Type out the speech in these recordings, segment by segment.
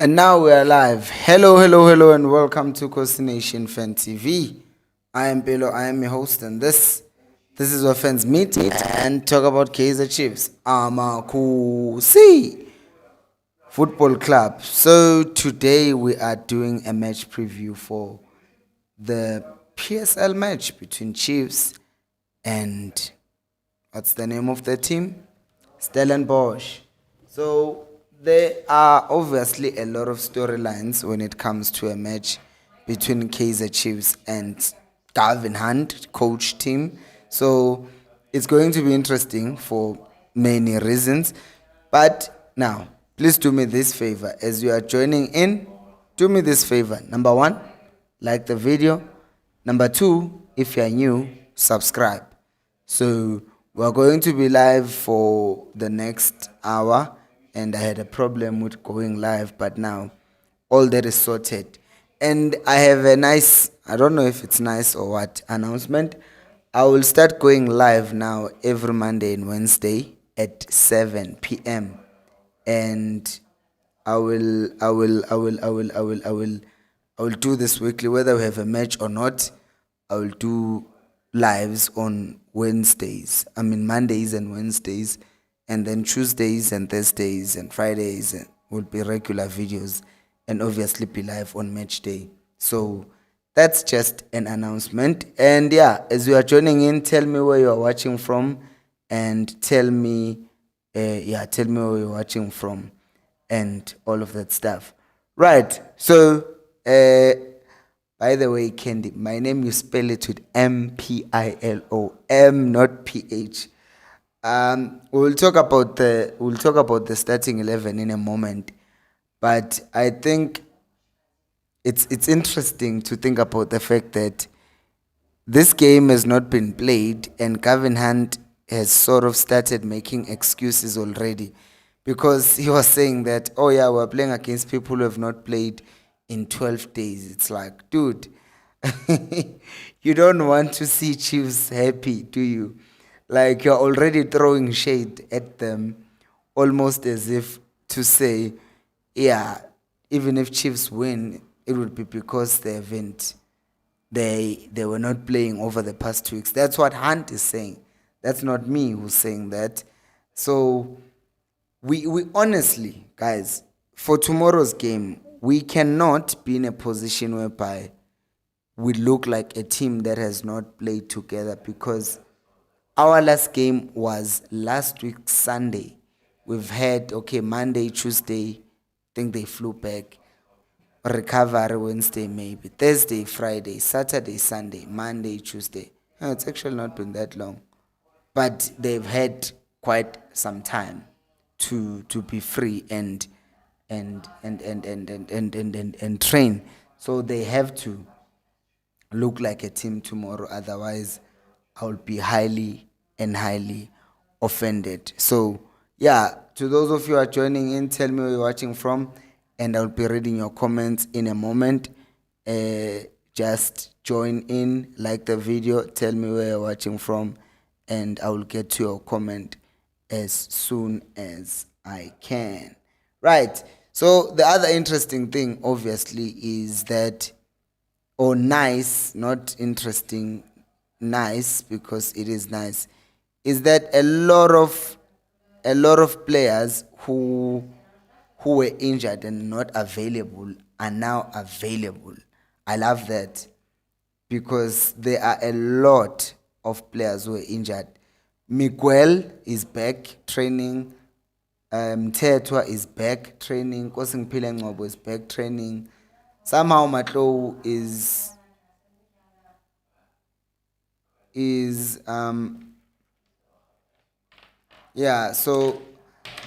And now we are live. Hello, hello, hello, and welcome to Khosi Nation Fan TV. I am Pelo, I am your host, and this is where fans meet and talk about Kaizer Chiefs. Khosi Football Club. So today we are doing a match preview for the PSL match between Chiefs and what's the name of the team? Stellenbosch. So there are obviously a lot of storylines when it comes to a match between Kaizer Chiefs and Calvin Hunt coach team. So it's going to be interesting for many reasons. But now, please do me this favor as you are joining in. Do me this favor. Number one, like the video. Number two, if you are new, subscribe. So we're going to be live for the next hour, and I had a problem with going live, but now all that is sorted. And I have a nice, I don't know if it's nice or what, announcement. I will start going live now every Monday and Wednesday at 7 p.m. And I will do this weekly, whether we have a match or not. I will do lives on Wednesdays. I mean Mondays and Wednesdays, and then Tuesdays and Thursdays and Fridays will be regular videos, and obviously be live on match day. So that's just an announcement. And yeah, as you are joining in, tell me where you are watching from, and tell me where you're watching from, and all of that stuff. Right. So by the way, Candy, my name you spell it with Mpilo, M not PH. We'll talk about the starting 11 in a moment, but I think it's interesting to think about the fact that this game has not been played, and Gavin Hunt has sort of started making excuses already, because he was saying that, oh yeah, we're playing against people who have not played in 12 days. It's like, dude, you don't want to see Chiefs happy, do you? Like, you're already throwing shade at them, almost as if to say, yeah, even if Chiefs win, it would be because they were not playing over the past 2 weeks. That's what Hunt is saying. That's not me who's saying that. So we honestly, guys, for tomorrow's game, we cannot be in a position whereby we look like a team that has not played together, because our last game was last week Sunday. We've had, okay, Monday, Tuesday, I think they flew back. Recovery Wednesday, maybe Thursday, Friday, Saturday, Sunday, Monday, Tuesday. It's actually not been that long, but they've had quite some time to be free and train. So they have to look like a team tomorrow. Otherwise, I will be highly offended. So yeah, to those of you who are joining in, tell me where you're watching from, and I'll be reading your comments in a moment. Just join in, like the video, tell me where you're watching from, and I will get to your comment as soon as I can. Right. So the other interesting thing, obviously, is that, or nice, not interesting, nice, because it is nice, is that a lot of players who were injured and not available are now available. I love that, because there are a lot of players who are injured. Miguel is back training. Tetwa is back training. Khosi Ngqobo is back training. Somehow Matlow is yeah. So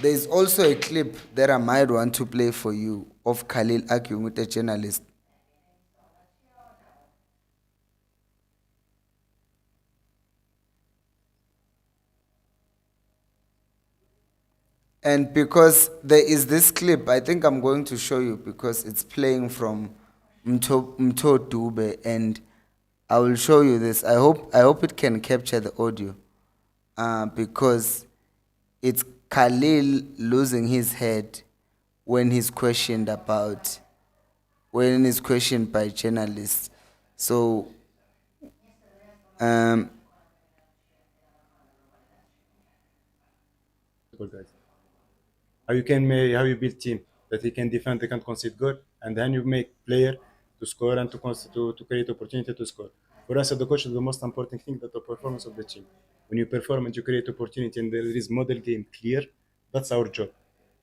there's also a clip that I might want to play for you of Khalil arguing with a journalist. And because there is this clip, I think I'm going to show you, because it's playing from Mto Dube, and I will show you this. I hope it can capture the audio, because it's Khalil losing his head when he's questioned about when he's questioned by journalists. So um guys. How you build team that he can defend, they can concede goal, and then you make player to score and to create opportunity to score. For us as the coach, the most important thing that the performance of the team. When you perform and you create opportunity and there is model game clear, that's our job.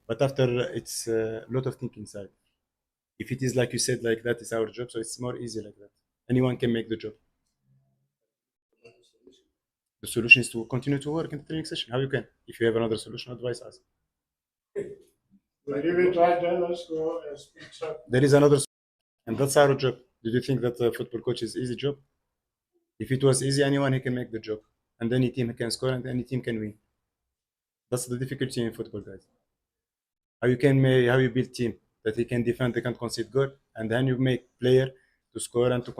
But after it's a lot of thinking inside. If it is like you said, like that is our job, so it's more easy like that. Anyone can make the job. The solution is to continue to work in the training session. How you can? If you have another solution, advise us. There is another, and that's our job. Did you think that the football coach is easy job? If it was easy, anyone he can make the job, and any team can score, and any team can win. That's the difficulty in football, guys. How you build team that he can defend, they can concede goal, and then you make player to score and to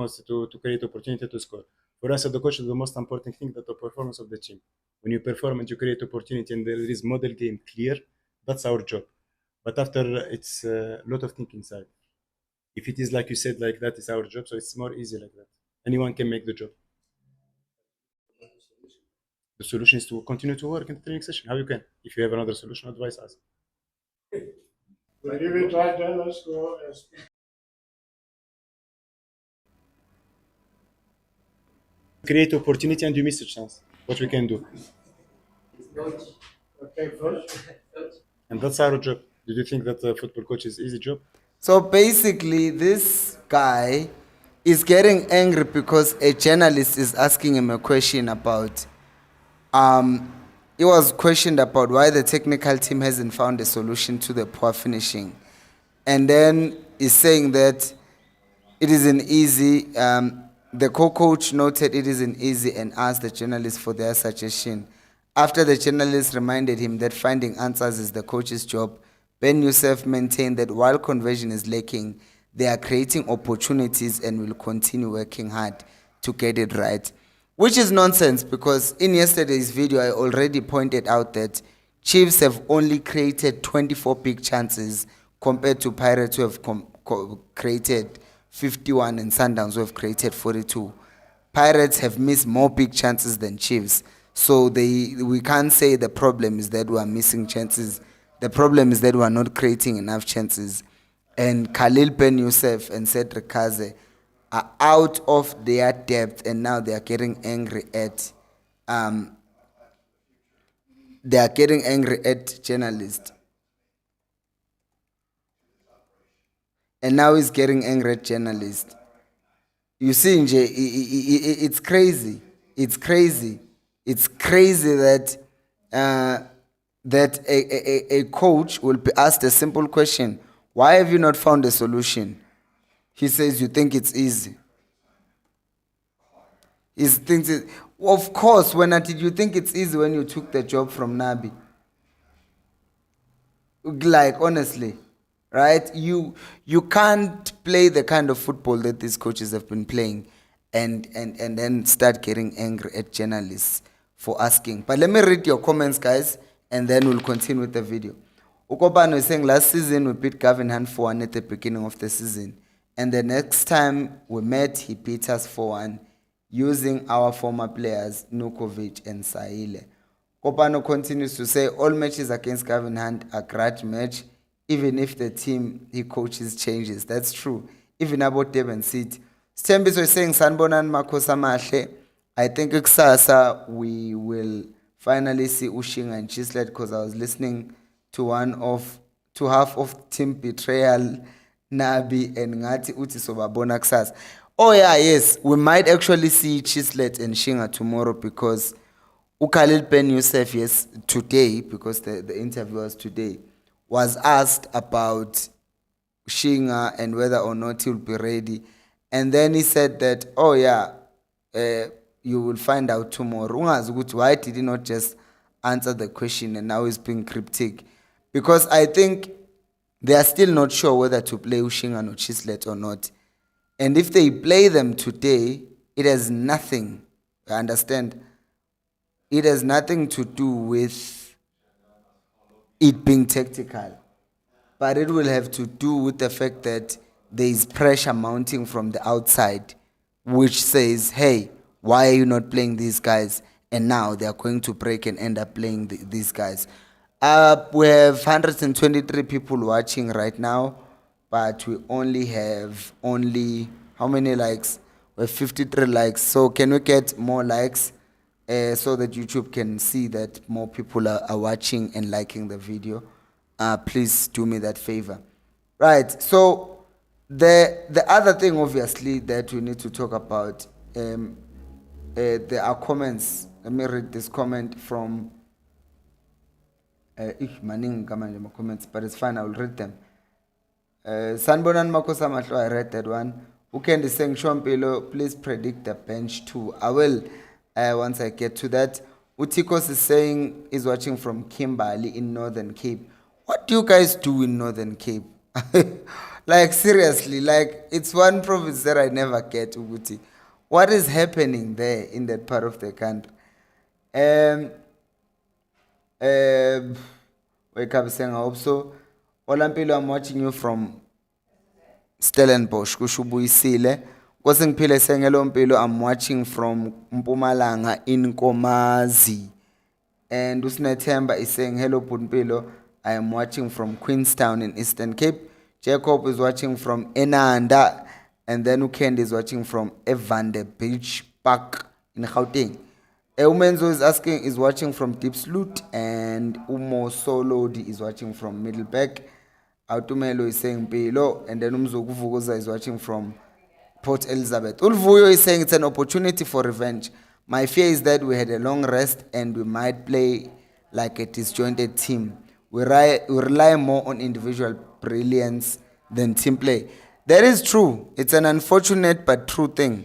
create opportunity to score. For us as the coach, the most important thing that the performance of the team. When you perform and you create opportunity and there is model game clear, that's our job. But after it's a lot of thinking inside. If it is like you said, like that is our job, so it's more easy like that. Anyone can make the job. The solution is to continue to work in the training session. How you can? If you have another solution, advise us. Create opportunity and you miss a chance. What we can do, and that's our job. Did you think that the football coach is easy job? so basically this guy is getting angry because a journalist is asking him a question about he was questioned about why the technical team hasn't found a solution to the poor finishing, and then he's saying that it isn't easy. The co-coach noted it isn't easy and asked the journalists for their suggestion. After the journalists reminded him that finding answers is the coach's job, Ben Youssef maintained that while conversion is lacking, they are creating opportunities and will continue working hard to get it right. Which is nonsense because in yesterday's video, I already pointed out that Chiefs have only created 24 big chances compared to Pirates who have created 51 and Sundowns who have created 42. Pirates have missed more big chances than Chiefs. So we can't say the problem is that we are missing chances. The problem is that we are not creating enough chances. And Khalil Ben Youssef and Cedric Kaze are out of their depth and now they are getting angry at journalists. And now he's getting angry at journalists. You see, Nje, it's crazy. It's crazy. It's crazy that a coach will be asked a simple question: why have you not found a solution? He says, you think it's easy. He thinks it, of course, when did you think it's easy when you took the job from Nabi? Like, honestly, right? You can't play the kind of football that these coaches have been playing and then start getting angry at journalists for asking. But let me read your comments, guys, and then we'll continue with the video. Ukobano is saying last season we beat Gavin Hunt 4-1 at the beginning of the season. And the next time we met, he beat us 4-1 using our former players, Nukovic and Saile. Kopano continues to say all matches against Gavin Hunt are grudge match, even if the team he coaches changes. That's true. Even about Devon City. Stembiso is saying Sanbonan Makosa Mahle. I think Kusasa we will finally see Ushinga and Chislet because I was listening to half of Team Betrayal, Nabi and Ngati Uti Sobabona Kusasa. Oh yeah, yes. We might actually see Chislet and Shinga tomorrow because Khalil Ben Youssef, yes, today, because the interview was today, was asked about Shinga and whether or not he'll be ready. And then he said that, oh yeah, you will find out tomorrow. Why did he not just answer the question and now he's being cryptic? Because I think they are still not sure whether to play Ushinga or Chislet or not. And if they play them today, it has nothing, I understand, it has nothing to do with it being tactical. but it will have to do with the fact that there is pressure mounting from the outside, which says, hey, why are you not playing these guys? And now they are going to break and end up playing these guys. We have 123 people watching right now, but we only have how many likes? We have 53 likes. So can we get more likes so that YouTube can see that more people are watching and liking the video? Please do me that favor. Right. So the other thing, obviously, that we need to talk about, there are comments. Let me read this comment from maningi kamanje ama comments, but it's fine. I will read them. Sanbonan Makosa Matlo, I read that one. Ukendi saying Shompilo, please predict the bench too. I will once I get to that. Utikos is saying he's watching from Kimberley in Northern Cape. What do you guys do in Northern Cape? Like seriously, like it's one province that I never get, Uguti. What is happening there in that part of the country? Wake up saying I hope so. Olampilo, I'm watching you from Stellenbosch, kusho ubuyisile. Nkosi ngiphile sengelo mpilo, I'm watching from Mpumalanga in Komazi. And Usnethemba is saying hello Punpilo, I am watching from Queenstown in Eastern Cape. Jacob is watching from Enanda, and then Ukend is watching from Evander Beach Park in Gauteng. Umenzo is watching from Deep Sloot, and Umo Solodi is watching from Middleburg. Autumelo is saying Pilo, and then Umzoguvugoza is watching from Port Elizabeth. Ulvuyo is saying it's an opportunity for revenge. My fear is that we had a long rest and we might play like a disjointed team. We rely more on individual brilliance than team play. That is true. It's an unfortunate but true thing.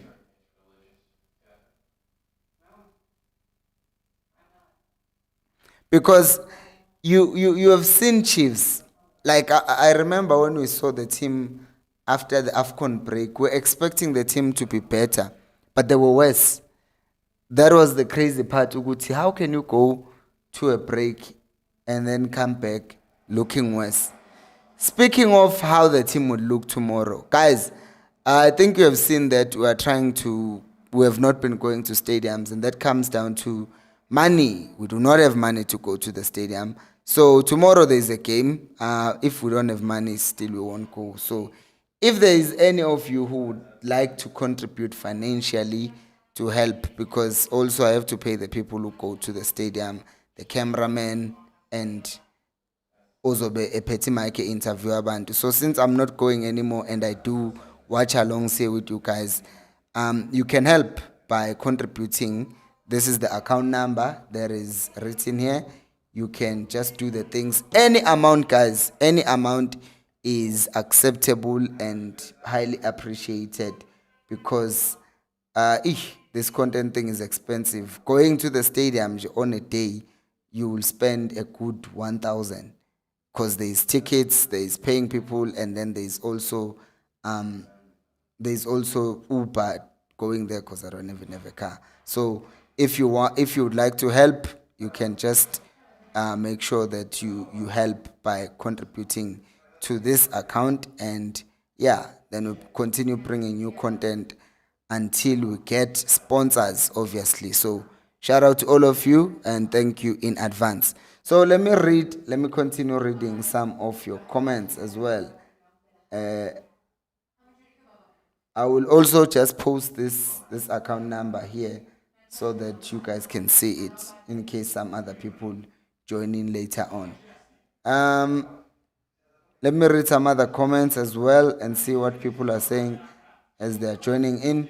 Because you have seen Chiefs. Like I remember when we saw the team after the AFCON break, we're expecting the team to be better, but they were worse. That was the crazy part, Uguti. How can you go to a break and then come back looking worse? Speaking of how the team would look tomorrow, guys, I think you have seen that we have not been going to stadiums, and that comes down to money. We do not have money to go to the stadium. So tomorrow there is a game. If we don't have money, still we won't go. So if there is any of you who would like to contribute financially to help, because also I have to pay the people who go to the stadium, the cameraman, and ozobe ephethe mic interview abantu. So since I'm not going anymore and I do watch along say with you guys, you can help by contributing. This is the account number that is written here. You can just do the things. Any amount, guys, any amount is acceptable and highly appreciated, because this content thing is expensive. Going to the stadium on a day, you will spend a good 1,000, because there's tickets, there's paying people, and then there's also Uber going there, because I don't even have a car. So if you would like to help, you can just make sure that you help by contributing to this account, and yeah, then we'll continue bringing new content until we get sponsors, obviously. So shout out to all of you and thank you in advance. So let me continue reading some of your comments as well. I will also just post this account number here so that you guys can see it in case some other people join in later on. Let me read some other comments as well and see what people are saying as they are joining in.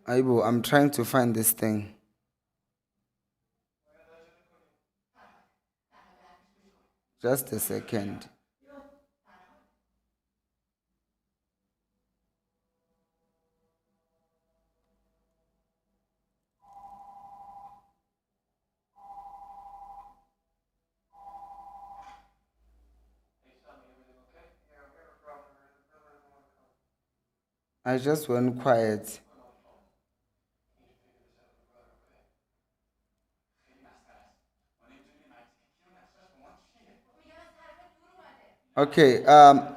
Aibo, I'm trying to find this thing. Just a second. I just went quiet. Okay. Umo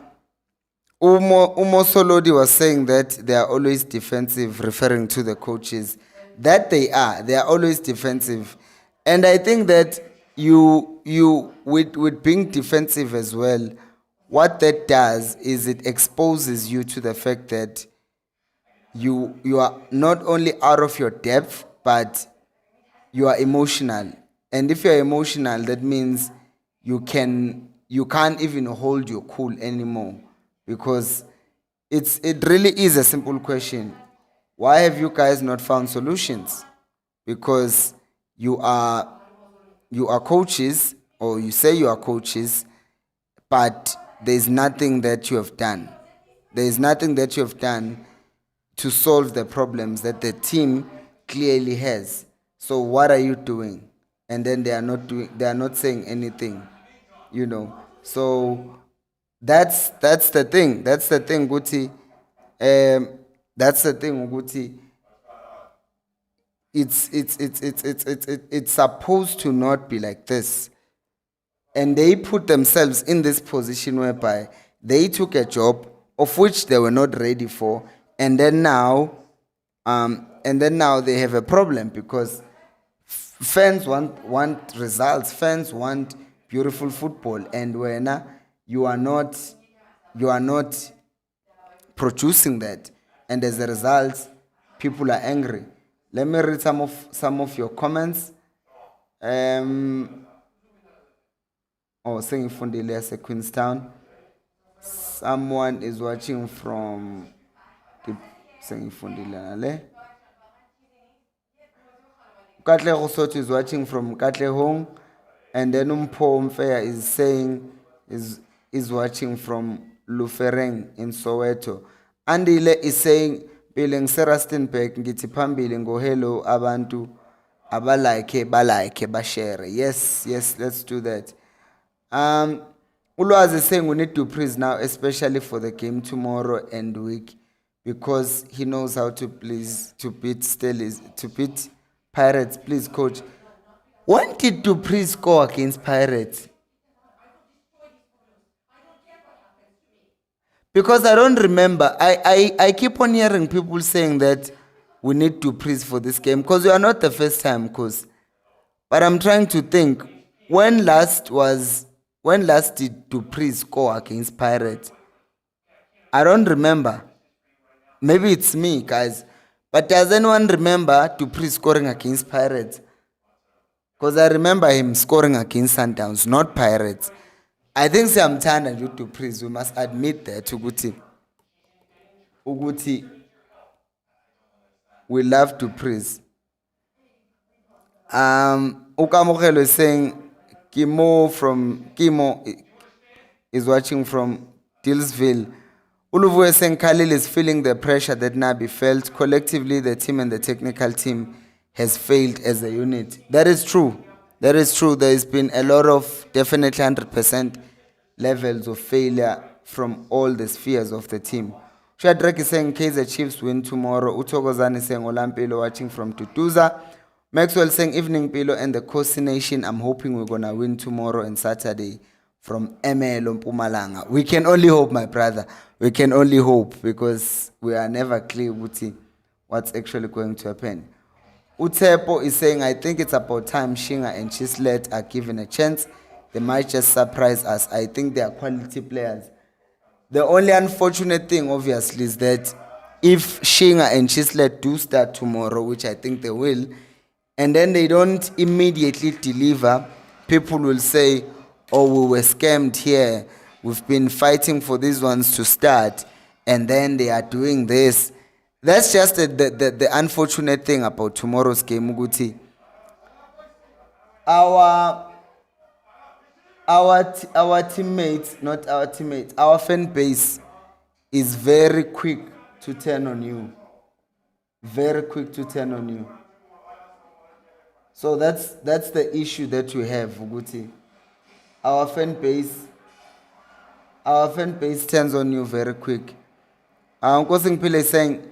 Solodi was saying that they are always defensive, referring to the coaches. That they are always defensive, and I think that you with being defensive as well, what that does is it exposes you to the fact that you are not only out of your depth, but you are emotional. And if you're emotional, that means you can't even hold your cool anymore, because it really is a simple question. Why have you guys not found solutions? Because you are coaches, or you say you are coaches, but there's nothing that you have done. There is nothing that you have done to solve the problems that the team clearly has. So what are you doing? And then they are not saying anything, you know. So that's the thing. That's the thing, Guti. That's the thing, Guti. It's supposed to not be like this. And they put themselves in this position whereby they took a job of which they were not ready for, and then now they have a problem, because fans want results, fans want beautiful football, and when you are not producing that, and as a result people are angry. Let me read some of your comments. Sengifundile yase Queenstown. Someone is watching from Sengifundile nale. Katlego Soto is watching from Katlehong, and then Mpho Mfeya is saying is watching from Lufereng in Soweto. Andile is saying Billing Serastenberg ngithi phambili ngo hello abantu abalike bashare. Yes, let's do that. Ulwazi is saying we need to praise now, especially for the game tomorrow and week, because he knows how to beat Pirates. Please, coach. When did Dupree score against Pirates? Because I don't remember. I keep on hearing people saying that we need Dupree for this game, because you are not the first time, cause. But I'm trying to think, when last did Dupree score against Pirates? I don't remember. Maybe it's me, guys. But does anyone remember Dupree scoring against Pirates? Because I remember him scoring against Sundowns, not Pirates. I think Samtana due to praise. We must admit that Uguti. We love to praise. Ukamogelo is saying Kimo is watching from Dillsville. Uluvu is saying Khalil is feeling the pressure that Nabi felt. Collectively, the team and the technical team has failed as a unit. That is true. There has been a lot of, definitely 100% levels of failure from all the spheres of the team. Shadrach is saying Kaizer Chiefs win tomorrow. Utogozan is saying Olampilo watching from Tutuza. Maxwell saying evening Pilo and the Khosi Nation. I'm hoping we're gonna win tomorrow and Saturday from ML Mpumalanga. We can only hope, my brother. We can only hope, because we are never clear what's actually going to happen. Utepo is saying, I think it's about time Shinga and Chislet are given a chance. They might just surprise us. I think they are quality players. The only unfortunate thing, obviously, is that if Shinga and Chislet do start tomorrow, which I think they will, and then they don't immediately deliver, people will say, oh, we were scammed here. We've been fighting for these ones to start, and then they are doing this. That's just the unfortunate thing about tomorrow's game, Muguti. Our teammates, not our teammates, our fan base is very quick to turn on you. Very quick to turn on you. So that's the issue that we have, Uguti. Our fan base turns on you very quick. Khosi Ngiphile is saying,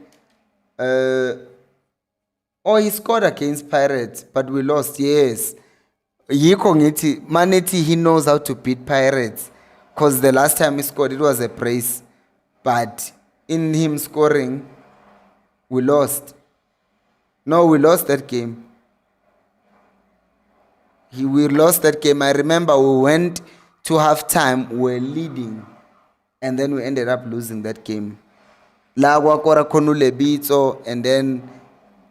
oh, he scored against Pirates, but we lost. Yes. Yiko ngithi Manethi, he knows how to beat Pirates, because the last time he scored it was a brace, but in him scoring we lost. No, we lost that game. We lost that game. I remember we went to halftime, we were leading, and then we ended up losing that game. La kwakora Konule Bitso, and then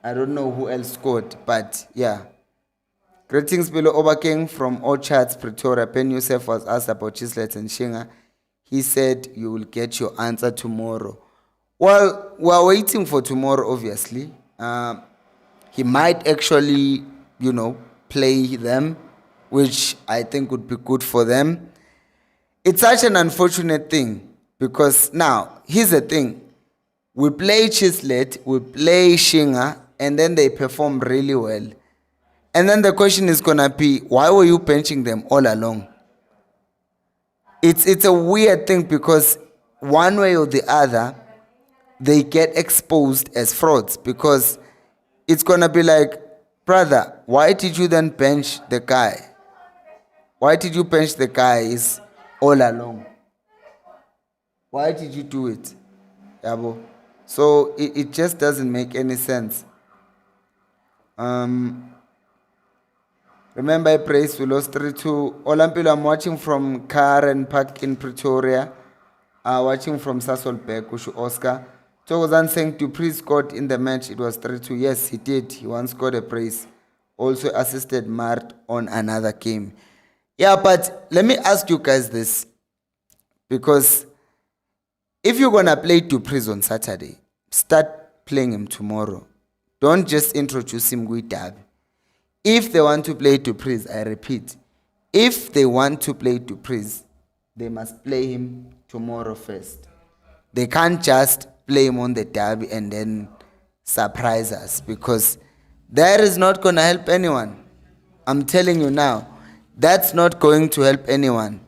I don't know who else scored, but yeah. Greetings below Obaking from Orchards, Pretoria. Ben Youssef was asked about Chislet and Shinga. He said you will get your answer tomorrow. Well, we're waiting for tomorrow, obviously. He might actually, play them, which I think would be good for them. It's such an unfortunate thing because now, here's the thing. We play Chislet, we play Shinga, and then they perform really well. And then the question is gonna be, why were you benching them all along? It's a weird thing because one way or the other, they get exposed as frauds because it's gonna be like, brother, why did you then bench the guy? Why did you bench the guys all along? Why did you do it? Yabo? So it just doesn't make any sense. Remember, I praised we lost 3-2. Olampilo, I'm watching from Karen Park in Pretoria. Watching from Sasolburg, Kushu Oscar. Togozan saying Dupree scored in the match. It was 3-2. Yes, he did. He once scored a praise. Also assisted Mart on another game. Yeah, but let me ask you guys this. Because if you're going to play Dupree on Saturday, start playing him tomorrow. Don't just introduce him with Derby. If they want to play Dupree, I repeat, if they want to play Dupree, they must play him tomorrow first. They can't just play him on the Derby and then surprise us because that is not going to help anyone. I'm telling you now, that's not going to help anyone.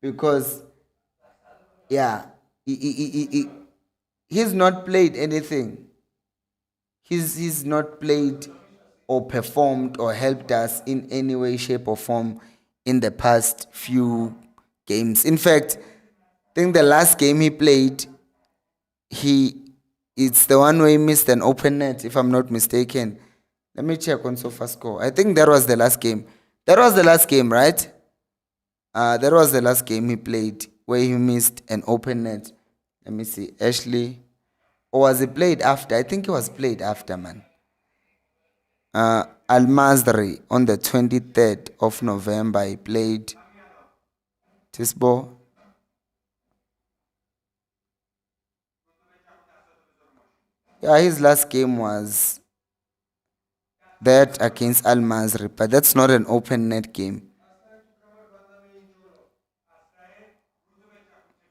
Because, yeah, he's not played anything. He's not played or performed or helped us in any way, shape, or form in the past few games. In fact, I think the last game he played, it's the one where he missed an open net, if I'm not mistaken. Let me check on SofaScore. I think that was the last game. That was the last game, right? That was the last game he played where he missed an open net. Let me see. Ashley. Or was it played after? I think it was played after, man. Al-Mazri on the 23rd of November, he played Tisbo. Yeah, his last game was that against Al-Mazri, but that's not an open net game.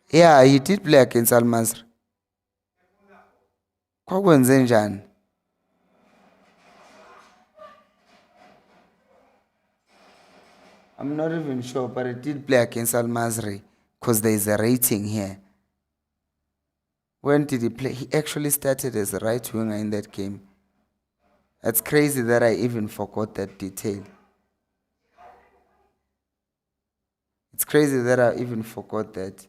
Yeah, he did play against Al-Mazri. Kwakwenze njani? I'm not even sure, but it did play against Al-Mazri because there is a rating here. When did he play? He actually started as a right winger in that game. It's crazy that I even forgot that detail. It's crazy that I even forgot that.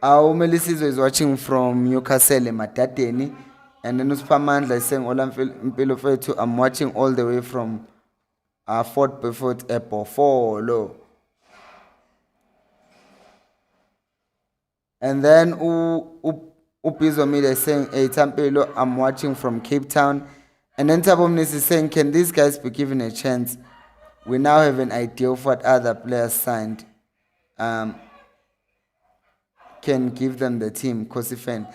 Our Melisizwe is watching from Newcastle, Matateni. And then Uspamandla is saying, Mpilo, I'm watching all the way from Fort Beaufort Airport. Follow. And then Upizo Media is saying, hey, Tampelo, I'm watching from Cape Town. And then Tabomnis is saying, can these guys be given a chance? We now have an idea of what other players signed. Can give them the team, Khosi fan.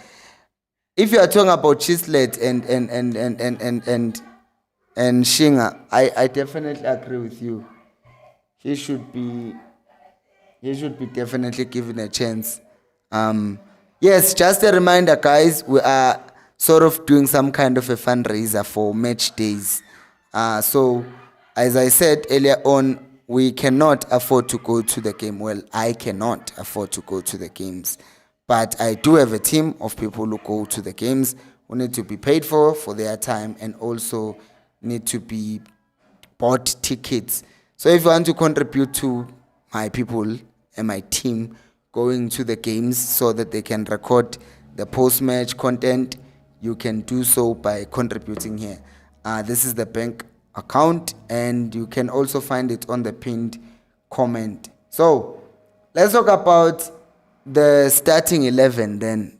If you are talking about Chislet and Shinga, I definitely agree with you. He should be definitely given a chance. Yes, just a reminder, guys, we are sort of doing some kind of a fundraiser for match days. So As I said earlier on, we cannot afford to go to the game. Well, I cannot afford to go to the games. But I do have a team of people who go to the games, who need to be paid for their time, and also need to be bought tickets. So if you want to contribute to my people and my team going to the games so that they can record the post-match content, you can do so by contributing here. This is the bank account, and you can also find it on the pinned comment. So let's talk about the starting 11 then.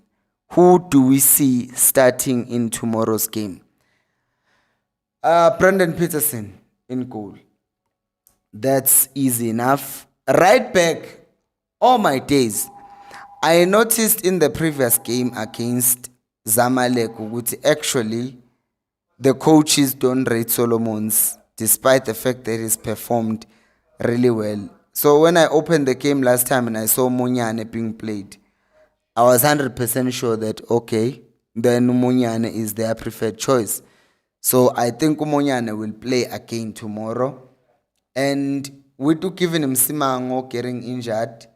Who do we see starting in tomorrow's game? Brendan Peterson in goal. That's easy enough. Right back, all my days. I noticed in the previous game against Zamalek, which actually the coaches don't rate Solomons, despite the fact that he's performed really well. So when I opened the game last time and I saw Munyane being played, I was 100% sure that, okay, then Munyane is their preferred choice. So I think Munyane will play again tomorrow. And with giving him Simango getting injured,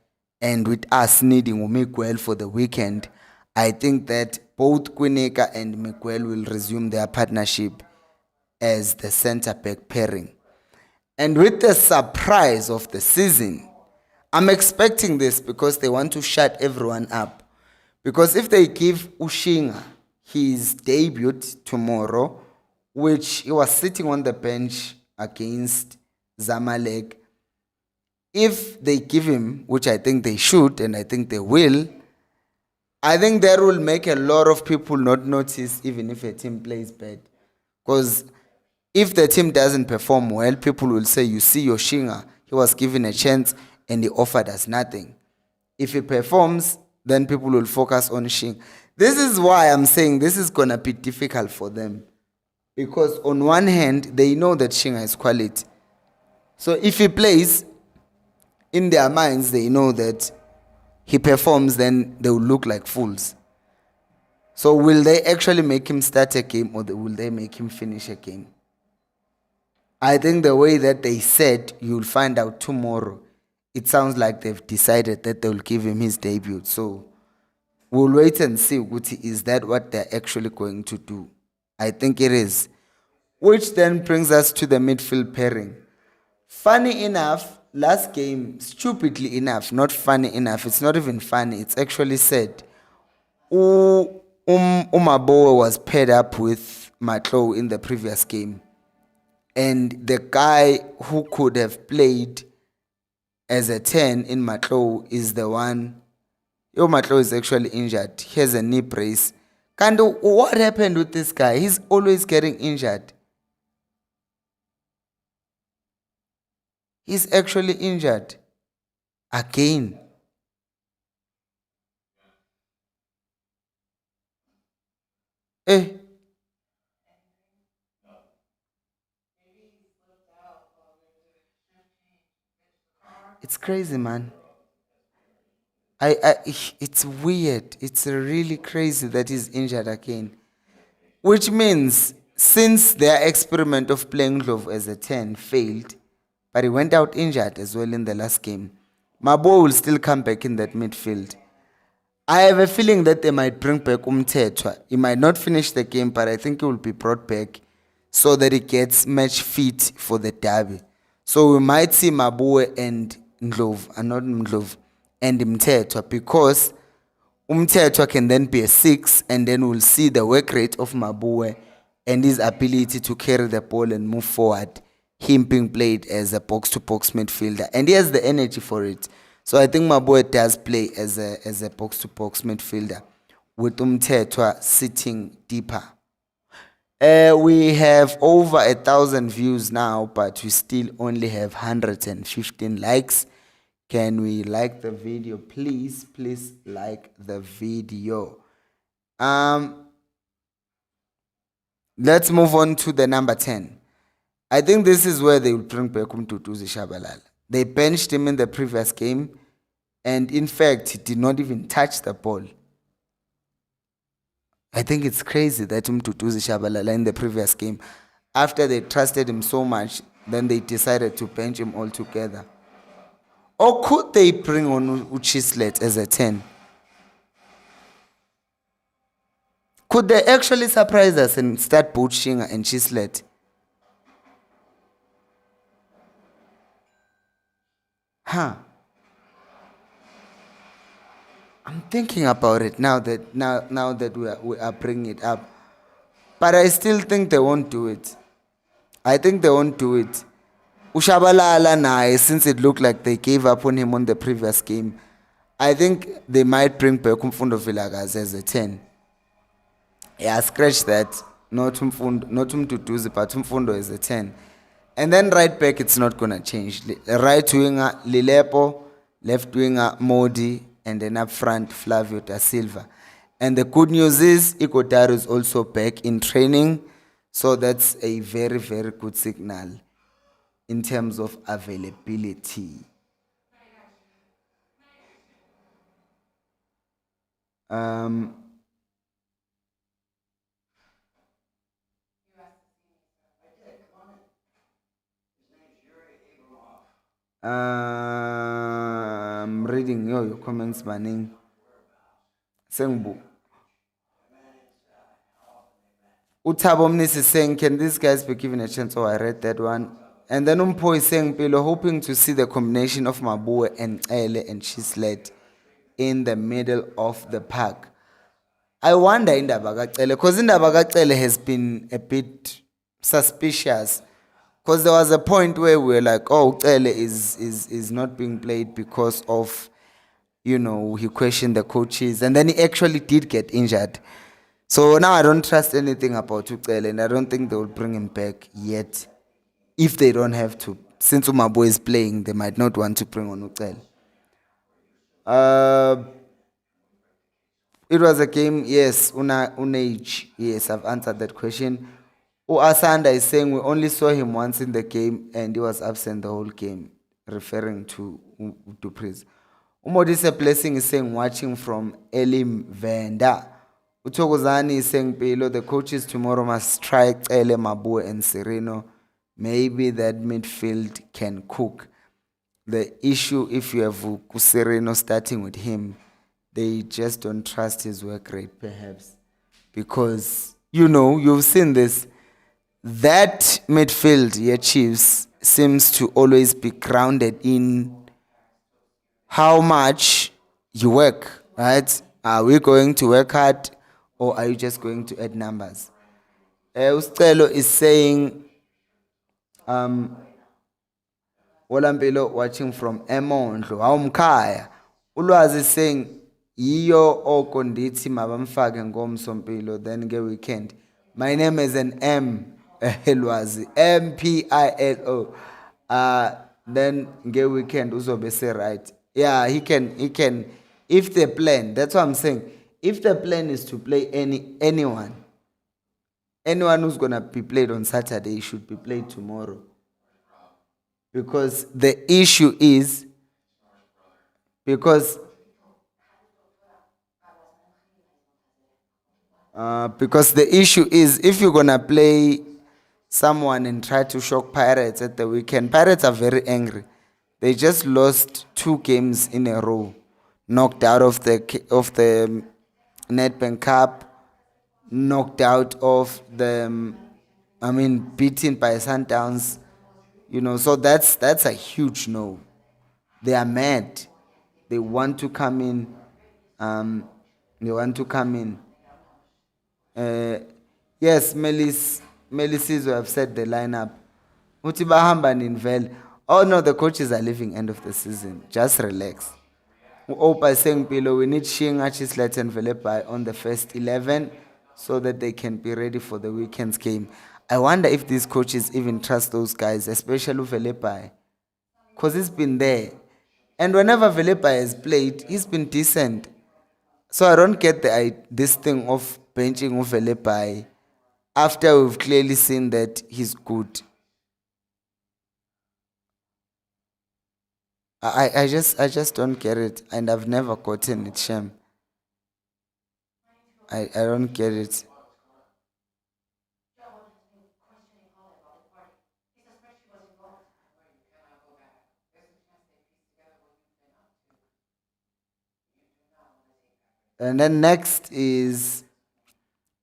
and with us needing Miguel for the weekend, I think that both Kwineka and Miguel will resume their partnership as the center back pairing. And with the surprise of the season, I'm expecting this because they want to shut everyone up. Because if they give Ushinga his debut tomorrow, which he was sitting on the bench against Zamalek, if they give him, which I think they should and I think they will, I think that will make a lot of people not notice even if a team plays bad. Because if the team doesn't perform well, people will say, you see Yoshinga, he was given a chance and he offered us nothing. If he performs, then people will focus on Shinga. This is why I'm saying this is going to be difficult for them. Because on one hand, they know that Shinga is quality. So if he plays, in their minds, they know that he performs, then they will look like fools. So will they actually make him start a game, or will they make him finish a game? I think the way that they said, you'll find out tomorrow, it sounds like they've decided that they'll give him his debut. So we'll wait and see, is that what they're actually going to do? I think it is. Which then brings us to the midfield pairing. Funny enough, last game, stupidly enough, not funny enough, it's not even funny, it's actually sad. Umaboa was paired up with Matlo in the previous game. And the guy who could have played as a 10 in Matlo is the one. Matlo is actually injured. He has a knee brace. Kando, what happened with this guy? He's always getting injured. He's actually injured. Again. It's crazy, man. It's weird. It's really crazy that he's injured again. Which means, since their experiment of playing Glove as a 10 failed, but he went out injured as well in the last game, Mabo will still come back in that midfield. I have a feeling that they might bring back Umtetwa. He might not finish the game, but I think he will be brought back so that he gets match fit for the derby. So we might see Mabue and Ndlovu, and not Ndlovu, and Mtetwa, because Umtetwa can then be a 6, and then we'll see the work rate of Mabue and his ability to carry the ball and move forward, him being played as a box-to-box midfielder, and he has the energy for it. So I think Mabue does play as a box-to-box midfielder, with Umtetwa sitting deeper. We have over 1,000 views now, but we still only have 115 likes. Can we like the video, please? Please like the video. Let's move on to the number 10. I think this is where they will bring back Umtutuzi Shabalala. They benched him in the previous game, and in fact, he did not even touch the ball. I think it's crazy that Umtutuzi Shabalala in the previous game, after they trusted him so much, Then they decided to bench him altogether. Or could they bring on Uchislet as a 10? Could they actually surprise us and start poaching and Chislet? Huh. I'm thinking about it now that we are bringing it up. But I still think they won't do it. I think they won't do it. Ushabalala nae, since it looked like they gave up on him on the previous game, I think they might bring back Umfundo Vilakazi as a 10. Yeah, scratch that. Not Umduduzi, but Umfundo is a 10. And then right back, it's not going to change. Right winger, Lilepo. Left winger, Modi. And then up front, Flavio da Silva. And the good news is, Ikotaru is also back in training. So that's a very, very good signal in terms of availability. I'm reading your comments, Manning. Sengbu. Utabo Mnis is saying, can these guys be given a chance? Oh, I read that one. And then Umpo is saying, Pilo, hoping to see the combination of Mabue and Ele and Chislet in the middle of the park. I wonder in Indabagacele, because Indabagacele has been a bit suspicious. Because there was a point where we were like, oh, Cele is not being played because of, he questioned the coaches. And then he actually did get injured. So now I don't trust anything about Ucele, and I don't think they will bring him back yet. If they don't have to. Since Umabo is playing, they might not want to bring on Ucele. It was a game, yes, Unage. Yes, I've answered that question. Asanda is saying we only saw him once in the game and he was absent the whole game, referring to Dupreez. Umodise Blessing is saying watching from Elim Venda. Utogozani is saying below the coaches tomorrow must try Ele Mabu and Sereno. Maybe that midfield can cook. The issue if you have Sereno starting with him, they just don't trust his work rate perhaps. Because, you've seen this. That midfield, your Chiefs, seems to always be grounded in how much you work, right? Are we going to work hard or are you just going to add numbers? Ustelo is saying, Olampilo watching from Emondlo, Awumkhaya. Ulwazi is saying, Iyo oko ndithi mabamfake ngomsompilo then nge weekend. My name is an M, Elwazi, MPILO. Then nge weekend uzobe say right. Yeah, he can. If the plan, that's what I'm saying. If the plan is to play anyone who's gonna be played on Saturday should be played tomorrow. Because the issue is because the issue is if you're gonna play someone and try to shock Pirates at the weekend, Pirates are very angry. They just lost 2 games in a row, knocked out of the Nedbank Cup, knocked out of the, beaten by Sundowns. So that's a huge no. They are mad. They want to come in. Yes, Melis who have set the lineup. Utibahamba Ninvel. Oh no, the coaches are leaving end of the season. Just relax. Opa is saying below we need Shinga, Chislet and Velepai on the first 11 so that they can be ready for the weekend's game. I wonder if these coaches even trust those guys, especially Velepai. Because he's been there. And whenever Velepai has played, he's been decent. So I don't get this thing of benching Velepai after we've clearly seen that he's good. I just don't get it, and I've never gotten it, Shem. I don't get it. And then next is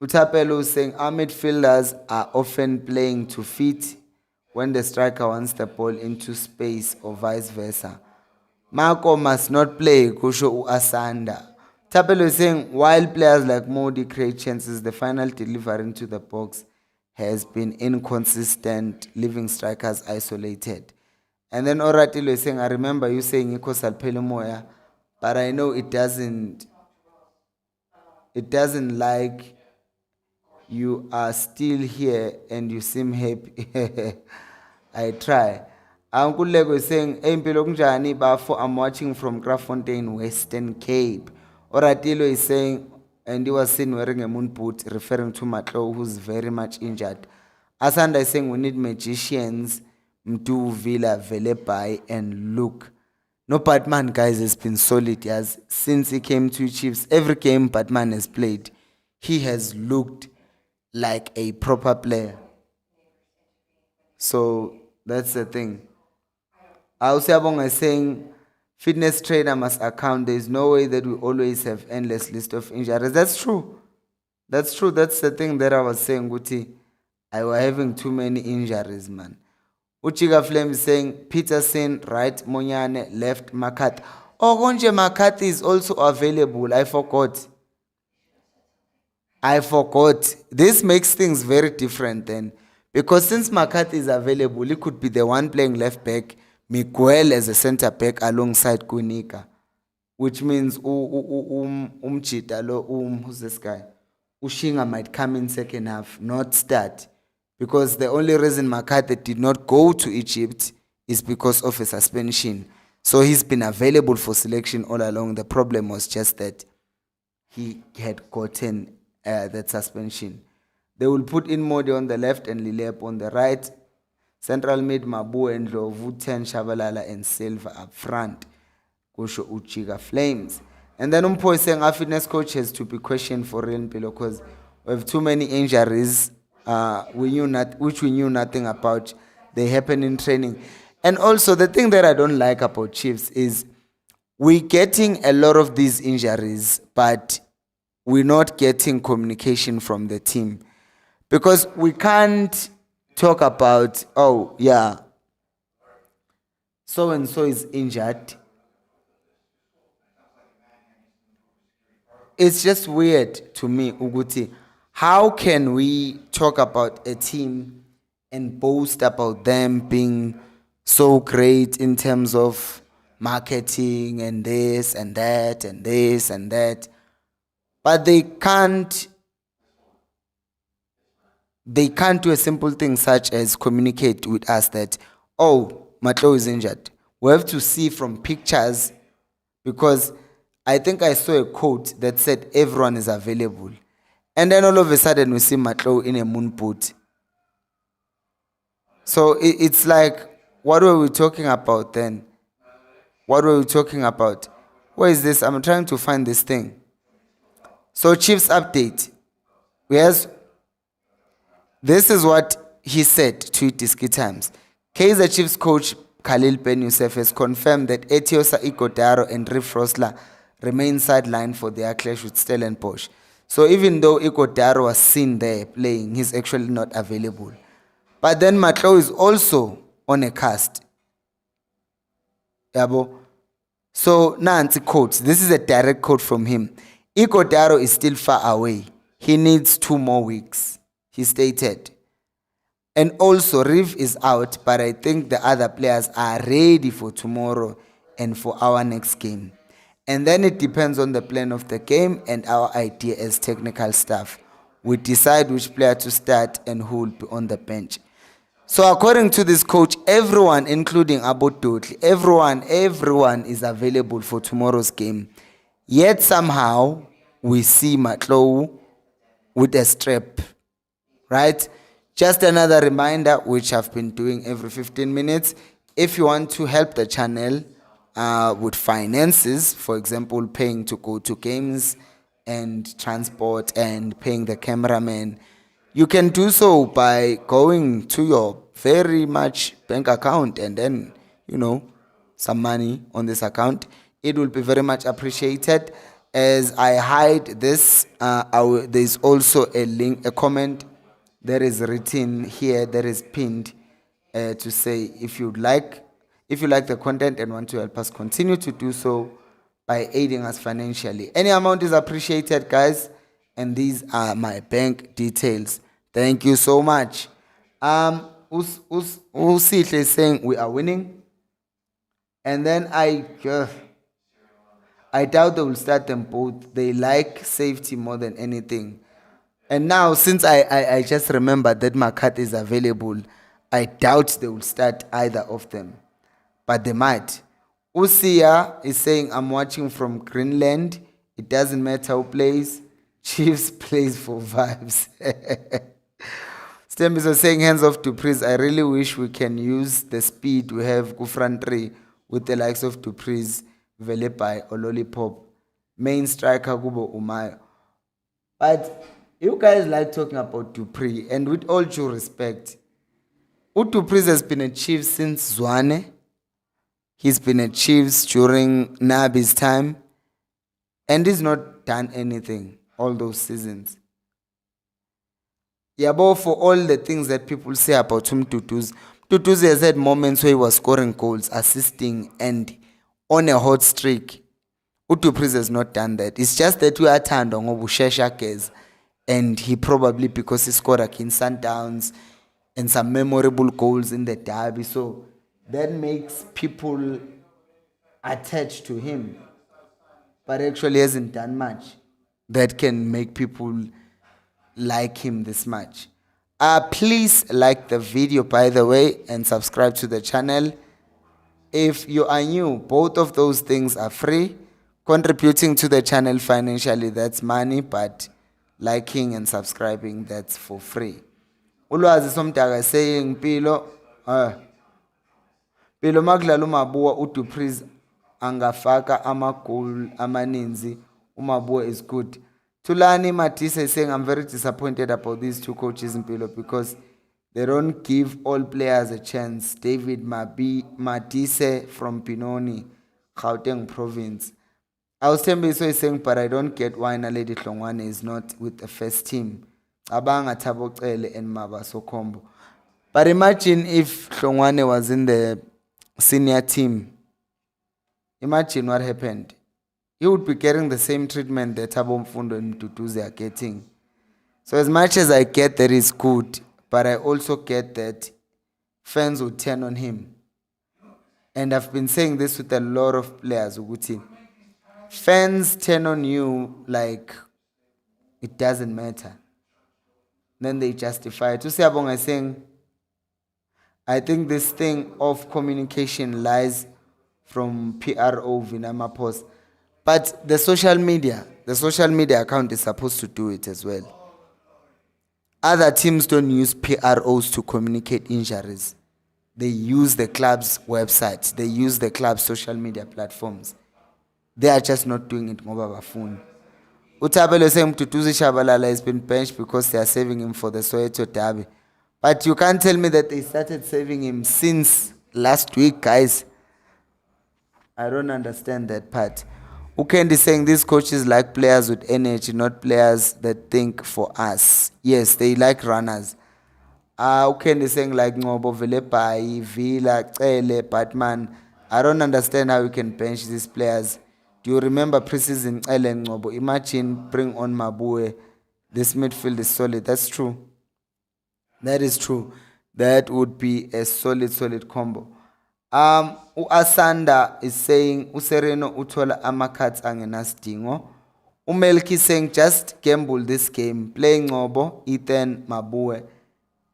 Utapelo saying our midfielders are often playing to fit when the striker wants the ball into space or vice versa. Marco must not play Kusho Asanda. Tapelo is saying while players like Modi create chances, the final delivery into the box has been inconsistent, leaving strikers isolated. And then Oratilo is saying, I remember you saying Iko Salpele Moya, but I know it doesn't like you are still here and you seem happy. I try. Uncle Lego is saying, Empilo kunjani bafo, I'm watching from Graaffontein, Western Cape. Oratilo is saying, and he was seen wearing a moon boot, referring to Matlo, who's very much injured. Asanda is saying we need magicians, Mdu, Villa, Velepai, and Luke. No, Batman, guys, has been solid. Yes, since he came to Chiefs, every game Batman has played, he has looked like a proper player. So that's the thing. Ausiabong is saying fitness trainer must account. There is no way that we always have endless list of injuries. That's true. That's true. That's the thing that I was saying, Guti. I were having too many injuries, man. Uchiga Flame is saying Peterson, right, Monyane, left, Makat. Oh, Gonje Makat is also available. I forgot. This makes things very different then. Because since McCarthy is available, he could be the one playing left back, Miguel as a centre back alongside Kunika. Which means who's this guy? Ushinga might come in second half, not start. Because the only reason McCarthy did not go to Egypt is because of a suspension. So he's been available for selection all along. The problem was just that he had gotten that suspension. They will put in Modi on the left and Lilep on the right. Central mid, Mabu and Lovu, 10, Shabalala and Silva up front. Kusho Uchiga Flames. And then Umpo is saying our fitness coach has to be questioned for real because we have too many injuries which we knew nothing about. They happen in training. And also the thing that I don't like about Chiefs is we're getting a lot of these injuries, but we're not getting communication from the team. Because we can't talk about, oh, yeah, so and so is injured. It's just weird to me, Uguti. How can we talk about a team and boast about them being so great in terms of marketing and this and that and this and that, but they can't do a simple thing such as communicate with us that, oh, Matlo is injured. We have to see from pictures, because I think I saw a quote that said everyone is available. And then all of a sudden we see Matlo in a moon boot. So it's like, what were we talking about then? What were we talking about? Where is this? I'm trying to find this thing. So Chiefs update. This is what he said to Tiski Times. Kaizer Chiefs coach Khalil Ben Youssef has confirmed that Etiosa Ikodaro and Riff Rosler remain sidelined for their clash with Stellenbosch. So even though Ikodaro was seen there playing, he's actually not available. But then Matlo is also on a cast. Yabo. So Nancy quotes, this is a direct quote from him. Ikodaro is still far away. He needs 2 more weeks, he stated. And also Riv is out, but I think the other players are ready for tomorrow and for our next game. And then it depends on the plan of the game and our idea as technical staff. We decide which player to start and who will be on the bench. So according to this coach, everyone, including Abu Dotli, everyone is available for tomorrow's game. Yet somehow we see Matlow with a strap, right? Just another reminder, which I've been doing every 15 minutes. If you want to help the channel with finances, for example, paying to go to games and transport and paying the cameraman, you can do so by going to your very much bank account and then, some money on this account. It will be very much appreciated. As I hide this, there's also a link, a comment that is written here, that is pinned to say if you like the content and want to help us continue to do so by aiding us financially. Any amount is appreciated, guys, and these are my bank details. Thank you so much. Usihle is saying we are winning, and then I doubt they will start them both. They like safety more than anything. And now, since I just remembered that my card is available, I doubt they will start either of them. But they might. Usia is saying, I'm watching from Greenland. It doesn't matter who plays. Chiefs plays for vibes. Stembis was saying, hands off to Dupreez. I really wish we can use the speed we have Gufran 3 with the likes of Dupreez, Velepai, or Lollipop. Main striker Kubo Umayo. But you guys like talking about Dupreez, and with all due respect, Dupreez has been a Chief since Zwane. He's been a Chiefs during Nabi's time, and he's not done anything all those seasons. Yeah, but for all the things that people say about him, Tutuzi has had moments where he was scoring goals, assisting, and on a hot streak. Dupreez has not done that. It's just that we are turned on Obushesha, and he probably, because he scored against Sundowns and some memorable goals in the derby, so that makes people attached to him, but actually hasn't done much that can make people like him this much. Please like the video, by the way, and subscribe to the channel. If you are new, both of those things are free. Contributing to the channel financially, that's money, but liking and subscribing, that's for free. Ulwazi somdaka saying Pilo makudlala uMabuwa uDupreez angafaka amagoli amaninzi. uMabuwa is good. Tulani Matisse is saying, I'm very disappointed about these two coaches in Pilo because they don't give all players a chance. David Matisse from Pinoni, Gauteng province. I was saying, but I don't get why Naledi Hlongwane is not with the first team. Abanga Tabocele and Mabaso combo. But imagine if Hlongwane was in the senior team. Imagine what happened. He would be getting the same treatment that Thabo Mfundo and Mduduzi are getting. So as much as I get that he's good, but I also get that fans would turn on him. And I've been saying this with a lot of players, Uguti. Fans turn on you like it doesn't matter. Then they justify it. Usiyabonga is saying, I think this thing of communication lies from PRO Vinama Post. But the social media account is supposed to do it as well. Other teams don't use PROs to communicate injuries. They use the club's websites. They use the club's social media platforms. They are just not doing it ngoba bafuna. Utabelo saying Mduduzi Shabalala has been benched because they are saving him for the Soweto derby. But you can't tell me that they started saving him since last week, guys. I don't understand that part. Ukendi is saying these coaches like players with energy, not players that think for us. Yes, they like runners. Ukendi is saying like Ngobo, Velepai, Vila, Cele, Batman. I don't understand how you can bench these players. Do you remember preseason Cele and Ngobo? Imagine bring on Mabue. This midfield is solid. That's true. That is true. That would be a solid combo. Asanda is saying Usereno utola amakats angenasidingo. Umelki saying just gamble this game. Playing Ngobo, Ethan, Mabue,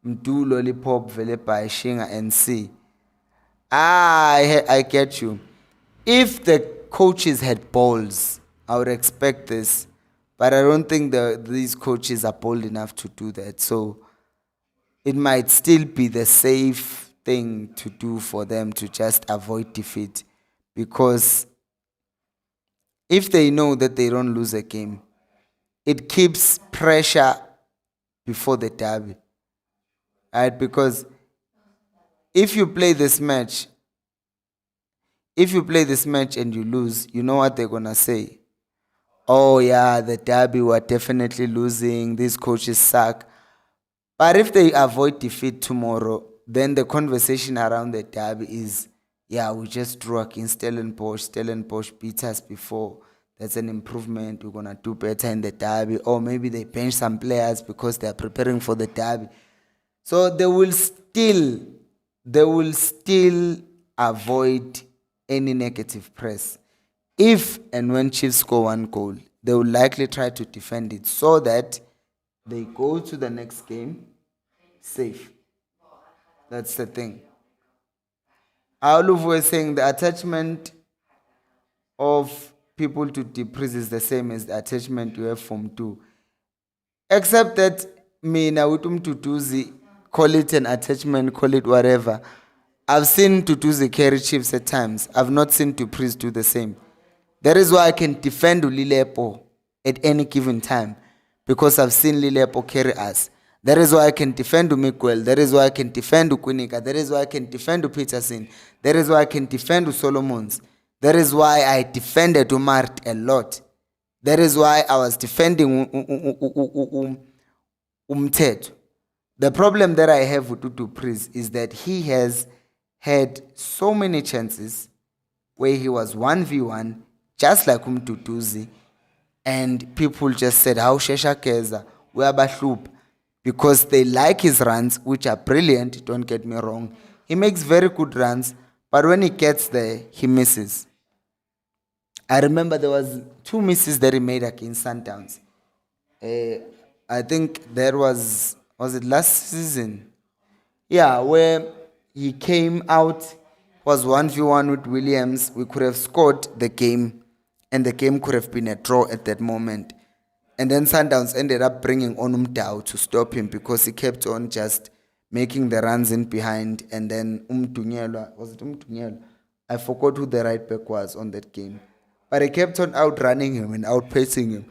Mdu, Lollipop, Velepai, Shinga, and C. I get you. If the coaches had balls, I would expect this. But I don't think these coaches are bold enough to do that. So it might still be the safe thing to do for them to just avoid defeat, because if they know that they don't lose a game, it keeps pressure before the derby, right? Because if you play this match and you lose, you know what they're gonna say. oh yeah, the derby were definitely losing, these coaches suck. But if they avoid defeat tomorrow, then the conversation around the derby is, yeah, we just drew against Stellenbosch. Stellenbosch beat us before. That's an improvement. We're gonna do better in the derby. Or maybe they bench some players because they are preparing for the derby. So they will still avoid any negative press. If and when Chiefs score one goal, they will likely try to defend it so that they go to the next game safe. That's the thing. Aulufu was saying the attachment of people to Deeprise is the same as the attachment you have from two. Except that mina with Tutuzi, call it an attachment, call it whatever. I've seen Tutuzi carry Chiefs at times. I've not seen Deeprise do the same. That is why I can defend Ulilepo at any given time. Because I've seen Lilepo carry us. That is why I can defend Miguel. That is why I can defend Kunika. That is why I can defend Peterson. That is why I can defend Solomons. That is why I defended Umart a lot. That is why I was defending Umteto. The problem that I have with Tutu Priest is that he has had so many chances where he was 1v1, just like Umtutuzi, and people just said, how Shesha Keza, we are Bahlup, because they like his runs, which are brilliant, don't get me wrong. He makes very good runs, but when he gets there, he misses. I remember there was 2 misses that he made against Sundowns. I think there was it last season? Yeah, where he came out, was 1v1 with Williams. We could have scored the game, and the game could have been a draw at that moment. And then Sundowns ended up bringing on Umdao to stop him because he kept on just making the runs in behind. And then was it Umtunyelwa? I forgot who the right back was on that game. But he kept on outrunning him and outpacing him.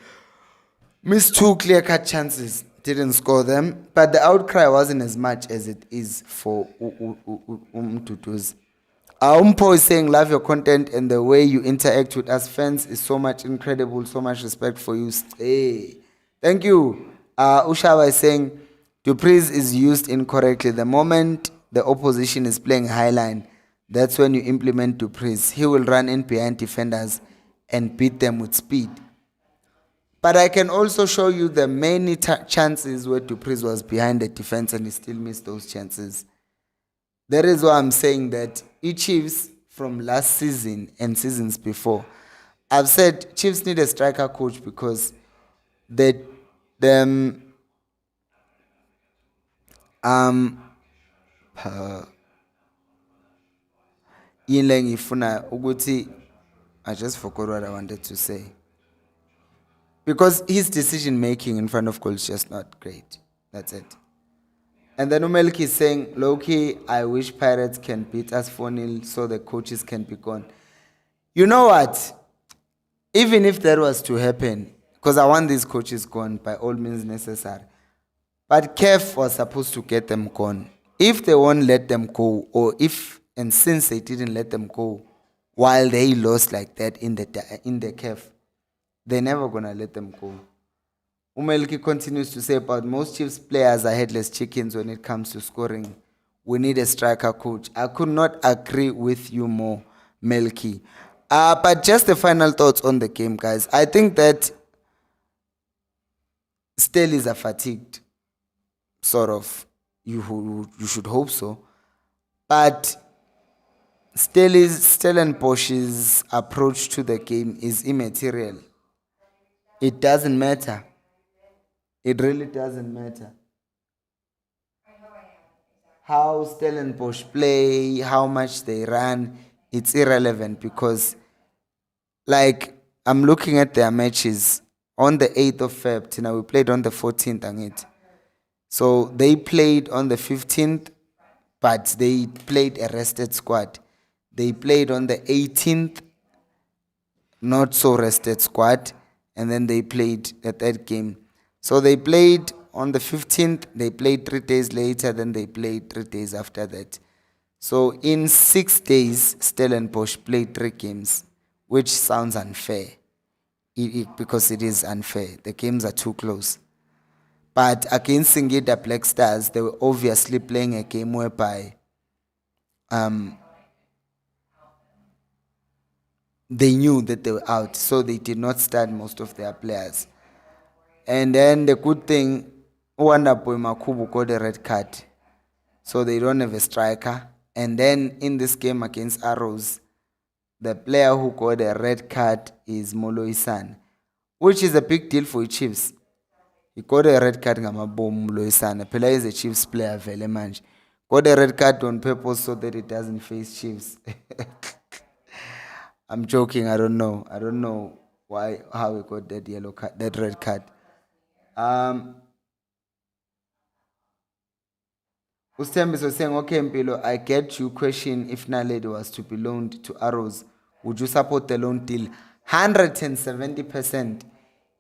Missed 2 clear-cut chances, didn't score them. But the outcry wasn't as much as it is for Tutus. Umpo is saying, love your content and the way you interact with us fans is so much incredible, so much respect for you. Stay. Thank you. Ushaba is saying, Duprise is used incorrectly. The moment the opposition is playing highline, that's when you implement Duprise. He will run in behind defenders and beat them with speed. But I can also show you the many chances where Duprise was behind the defense and he still missed those chances. That is why I'm saying that Chiefs from last season and seasons before, I've said Chiefs need a striker coach because I just forgot what I wanted to say. Because his decision making in front of goal is just not great. That's it. And then Umelki is saying, Loki, I wish Pirates can beat us 4-0 so the coaches can be gone. You know what? Even if that was to happen, because I want these coaches gone by all means necessary. But KEF was supposed to get them gone. If they won't let them go, and since they didn't let them go while they lost like that in the KEF, they're never gonna let them go. Umelki continues to say about most Chiefs players are headless chickens when it comes to scoring. We need a striker coach. I could not agree with you more, Melky. But just the final thoughts on the game, guys. I think that Stellies are fatigued, sort of. You should hope so. But Stellenbosch's approach to the game is immaterial. It doesn't matter. It really doesn't matter. How Stellenbosch play, how much they run, it's irrelevant because, like, I'm looking at their matches on the 8th of Feb. We played on the 14th, and so they played on the 15th, but they played a rested squad. They played on the 18th, not so rested squad, and then they played the third game. So they played on the 15th, they played 3 days later, then they played 3 days after that. So in 6 days, Stellenbosch played 3 games, which sounds unfair. because it is unfair. The games are too close. But against Singida Black Stars, they were obviously playing a game whereby they knew that they were out, so they did not start most of their players. And then the good thing, Wonderboy Makubu got a red card, so they don't have a striker. And then in this game against Arrows, the player who got a red card is Moloisan, which is a big deal for Chiefs. He got a red card ngamabom Moloisan. Pela is a Chiefs player vele manje. Got a red card on purpose so that it doesn't face Chiefs. I'm joking. I don't know. I don't know how he got that yellow card, that red card. Ustembiso was saying, okay, Mpilo, I get you question if Naledi was to be loaned to Arrows, would you support the loan deal? 170%.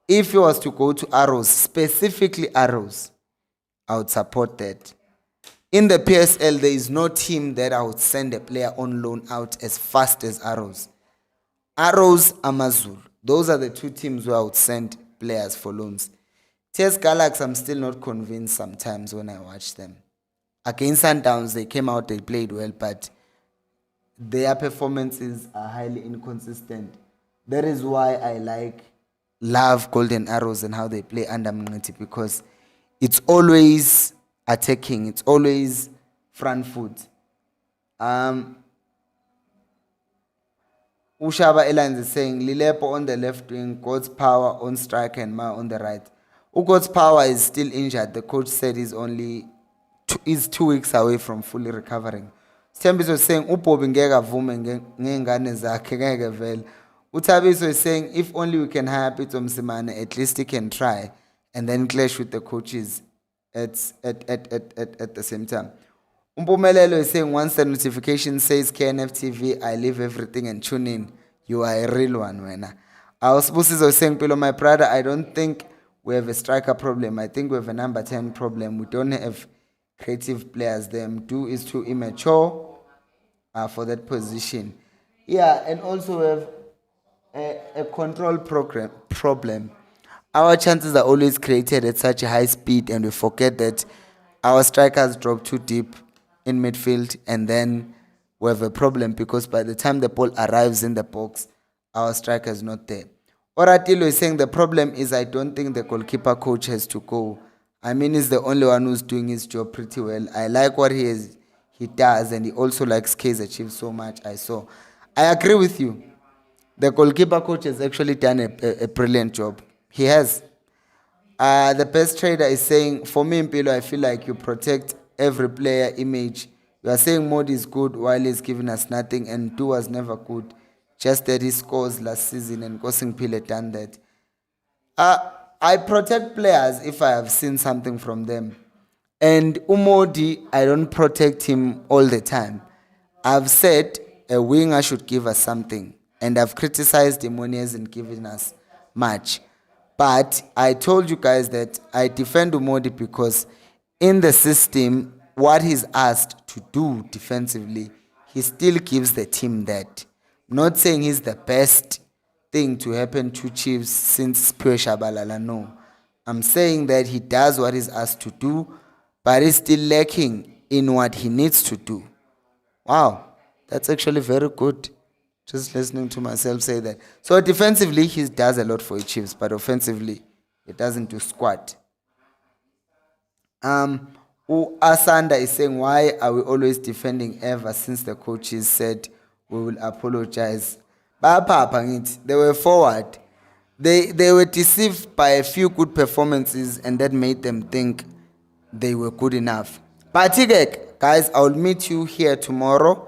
If he was to go to Arrows, specifically Arrows, I would support that. In the PSL, there is no team that I would send a player on loan out as fast as Arrows. Arrows, Amazul. Those are the two teams where I would send players for loans. TS Galaxy, I'm still not convinced sometimes when I watch them. Against Sundowns, they came out, they played well, but their performances are highly inconsistent. That is why I love Golden Arrows and how they play under Mngiti, because it's always attacking, it's always front foot. Ushaba Airlines is saying Lilepo on the left wing, God's Power on strike, and Ma on the right. God's Power is still injured. The coach said he's 2 weeks away from fully recovering. Stembiso was saying uBobby ngeke avume ngengane zakhe ngeke vele. Utabiso is saying if only we can hire Pito Msimane, at least he can try and then clash with the coaches at the same time. Umpumelelo is saying once the notification says KNF TV, I leave everything and tune in. You are a real one, Wena. Our spouses are saying, Pilo, my brother, I don't think we have a striker problem. I think we have a number 10 problem. We don't have creative players. Them do is too immature for that position. Yeah, and also we have a control problem. Our chances are always created at such a high speed, and we forget that our strikers drop too deep in midfield, and then we have a problem because by the time the ball arrives in the box, our striker is not there. Oratilo is saying the problem is I don't think the goalkeeper coach has to go. I mean, he's the only one who's doing his job pretty well. I like what he does, and he also likes Kaizer Chiefs so much. I agree with you. The goalkeeper coach has actually done a brilliant job. He has. The best trader is saying, for me, Mpilo, I feel like you protect every player image. You are saying Modi is good while he's giving us nothing, and Du was never good. Just that he scores last season, and Kosing Pile done that. I protect players if I have seen something from them. And Umodi, I don't protect him all the time. I've said a winger should give us something, and I've criticized him when he hasn't given us much. But I told you guys that I defend Umodi because in the system, what he's asked to do defensively, he still gives the team that. I'm not saying he's the best thing to happen to Chiefs since Pure Shabalala, no. I'm saying that he does what he's asked to do, but he's still lacking in what he needs to do. Wow, that's actually very good. Just listening to myself say that. So defensively, he does a lot for the Chiefs, but offensively, he doesn't do squat. Asanda is saying, why are we always defending ever since the coaches said we will apologize? They were forward. They were deceived by a few good performances, and that made them think they were good enough. But guys, I'll meet you here tomorrow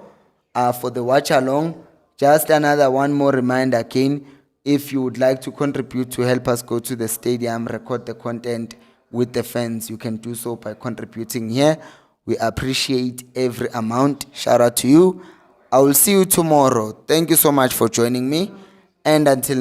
for the watch along. Just another one more reminder again, if you would like to contribute to help us go to the stadium, record the content with the fans, you can do so by contributing here. We appreciate every amount. Shout out to you. I will see you tomorrow. Thank you so much for joining me, and until